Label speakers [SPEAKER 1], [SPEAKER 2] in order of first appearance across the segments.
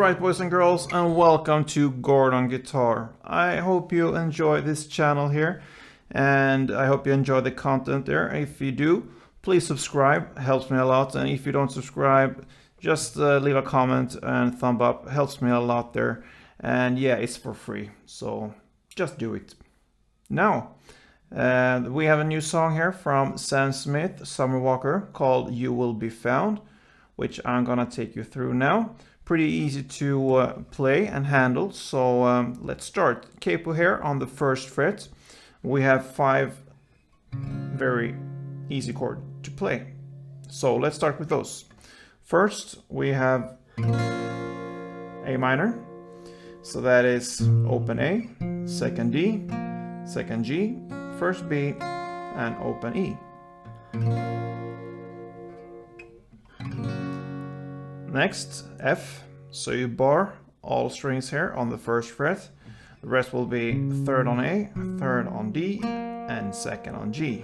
[SPEAKER 1] Alright boys and girls, and welcome to Gordon Guitar. I hope you enjoy this channel here, and I hope you enjoy the content there. If you do, please subscribe, helps me a lot, and if you don't subscribe, just leave a comment and thumb up, helps me a lot there. And yeah, it's for free, so just do it. Now, we have a new song here from Sam Smith, Summer Walker, called You Will Be Found, which I'm gonna take you through now. Pretty easy to play and handle, so let's start. Capo here on the first fret. We have 5 very easy chords to play. So let's start with those. First we have A minor, so that is open A, second D, second G, first B, and open E. Next, F, so you bar all strings here on the first fret. The rest will be 3rd on A, 3rd on D, and 2nd on G.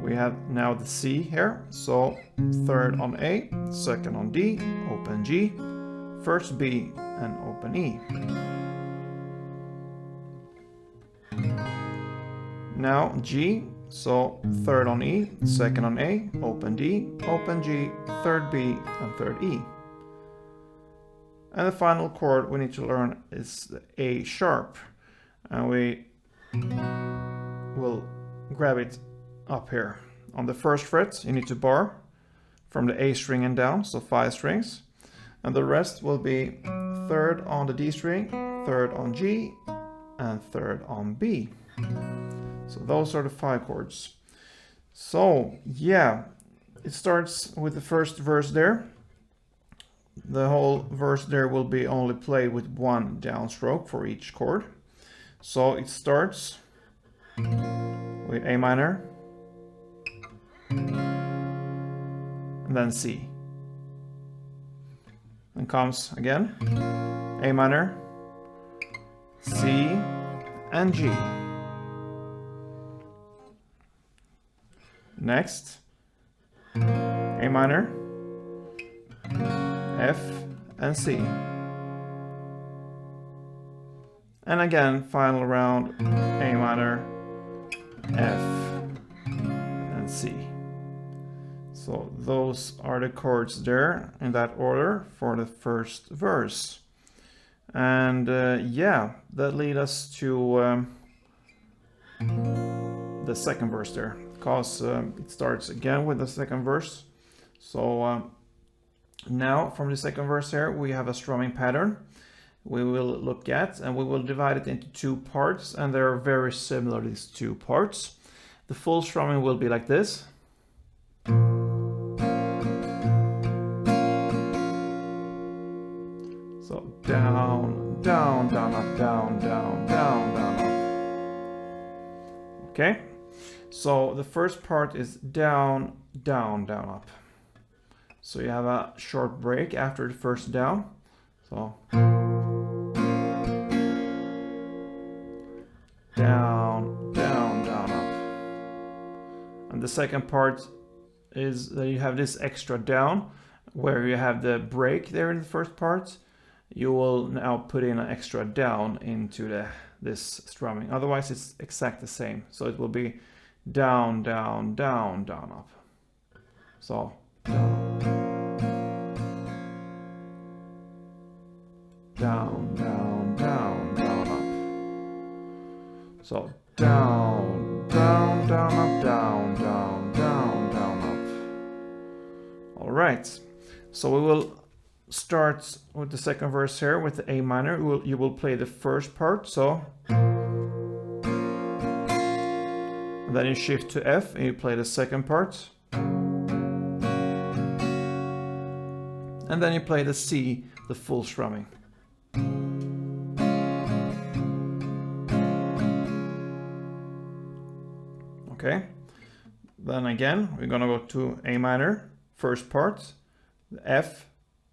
[SPEAKER 1] We have now the C here, so 3rd on A, 2nd on D, open G, 1st B, and open E. Now G, so 3rd on E, 2nd on A, open D, open G, 3rd B, and 3rd E. And the final chord we need to learn is the A sharp. And we will grab it up here. On the first fret, you need to bar from the A string and down, so 5 strings. And the rest will be 3rd on the D string, 3rd on G, and 3rd on B. So those are the 5 chords. So yeah, it starts with the first verse there. The whole verse there will be only played with 1 downstroke for each chord. So it starts with A minor, and then C. And comes again A minor, C, and G. Next, A minor, F, and C. And again, final round, A minor, F, and C. So those are the chords there in that order for the first verse. And yeah, that leads us to the second verse there, because it starts again with the second verse. So now from the second verse here we have a strumming pattern we will look at, and we will divide it into 2 parts, and they are very similar, these 2 parts. The full strumming will be like this. So down, down, down, up, down, down, down, down, up. Okay, so the first part is down, down, down, up. So you have a short break after the first down. So down, down, down, up. And the second part is that you have this extra down where you have the break there in the first part. You will now put in an extra down into this strumming. Otherwise it's exact the same. So it will be down, down, down, down, up. So down, down, down, down, down, up. So down, down, down, up, down, down, down, down, up. All right. So we will start with the second verse here with the A minor. You will play the first part, so. And then you shift to F and you play the second part. And then you play the C, the full strumming. Okay, then again we're gonna go to A minor, first part, F,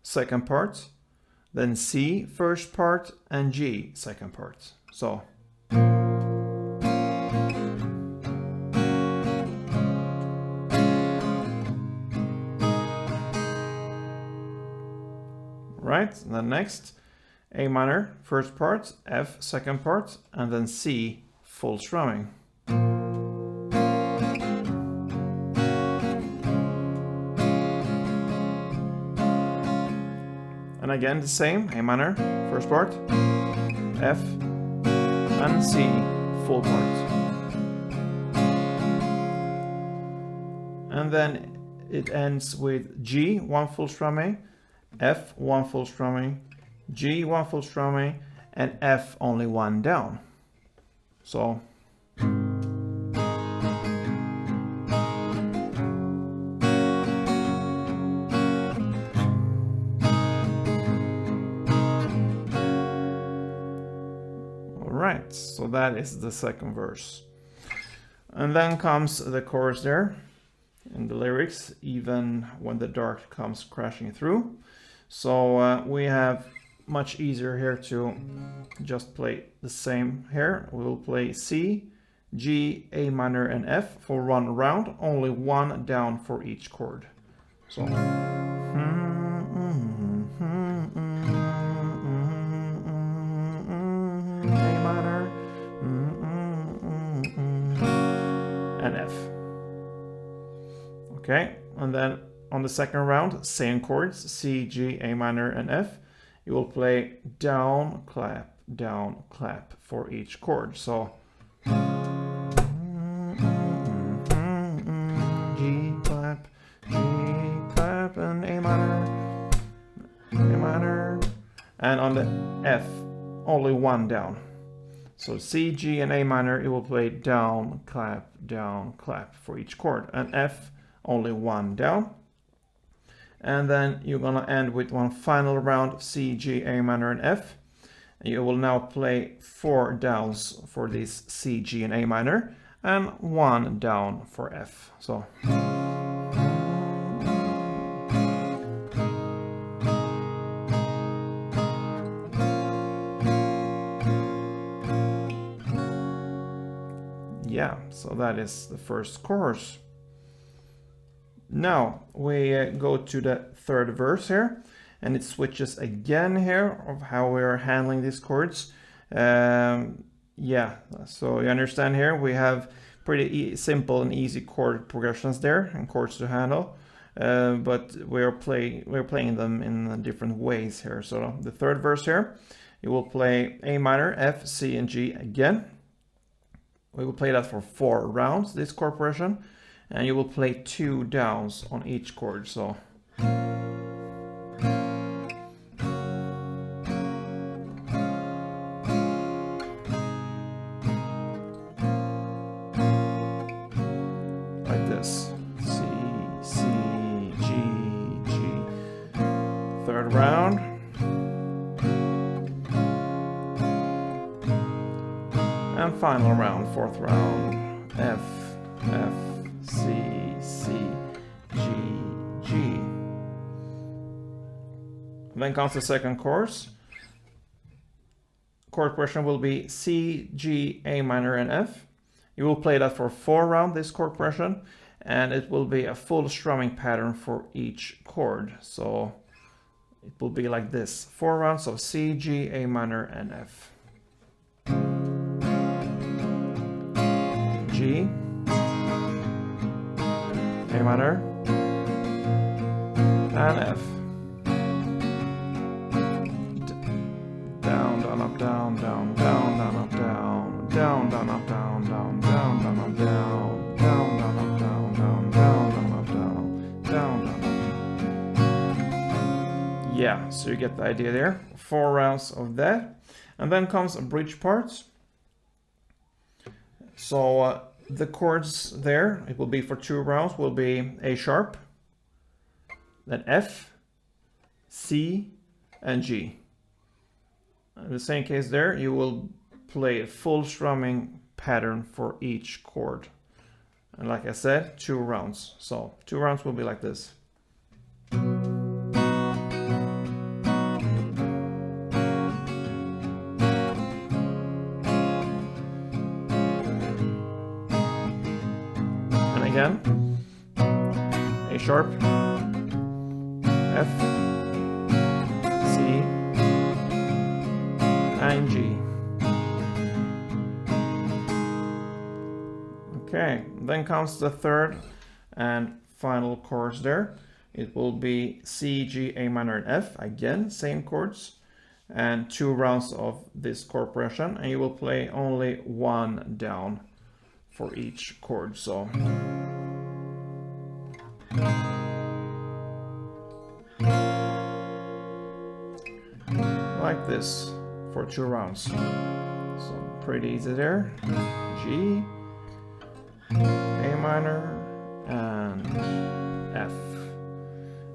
[SPEAKER 1] second part, then C, first part, and G, second part. So right, then next, A minor, first part, F, second part, and then C, full strumming. And again the same, A minor, first part, F, and C, full part. And then it ends with G, one full strumming, F, one full strumming, G, one full strumming, and F, only one down. So alright, so that is the second verse. And then comes the chorus there in the lyrics, even when the dark comes crashing through. So we have much easier here to just play the same here. We will play C, G, A minor, and F for one round, only one down for each chord. So A minor and F. Okay, and then on the second round, same chords, C, G, A minor, and F. You will play down, clap for each chord. So G, clap, and A minor, and on the F, only one down. So C, G, and A minor, it will play down, clap for each chord, and F, only one down. And then you're gonna end with one final round of C, G, A minor, and F. And you will now play 4 downs for this C, G, and A minor, and 1 down for F. So yeah, so that is the first chorus. Now we go to the third verse here, and it switches again here of how we are handling these chords. Yeah, so you understand here we have pretty simple and easy chord progressions there and chords to handle, but we're playing them in different ways here. So the third verse here, you will play A minor, F, C, and G again. We will play that for 4 rounds, this chord progression. And you will play 2 downs on each chord. So like this, C, C, G, G. Third round. And final round, fourth round, F, F, C, C, G, G. Then comes the second chorus. Chord progression will be C, G, A minor, and F. You will play that for 4 rounds, this chord progression, and it will be a full strumming pattern for each chord. So it will be like this, 4 rounds of C, G, A minor, and F. G, A minor, and F. Down, down, up, down, down, down, down, up, down, down, down, up, down, down, down, down, up, down, down, down, up, down, down, down, down, up, down, down, down, up. Yeah, so you get the idea there. 4 rounds of that, and then comes a bridge part. So the chords there, it will be for 2 rounds, will be A sharp, then F, C, and G. In the same case there, you will play a full strumming pattern for each chord. And like I said, 2 rounds. So 2 rounds will be like this. Again, A sharp, F, C, and G. Okay, then comes the third and final chords there. It will be C, G, A minor, and F. Again, same chords. And 2 rounds of this chord progression. And you will play only 1 down for each chord. So like this for 2 rounds. So pretty easy there. G, A minor, and F.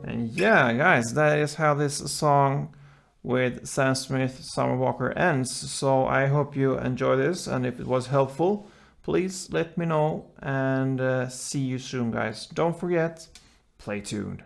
[SPEAKER 1] And yeah, guys, that is how this song with Sam Smith, Summer Walker ends. So I hope you enjoy this, and if it was helpful, please let me know, and see you soon, guys. Don't forget, play tuned.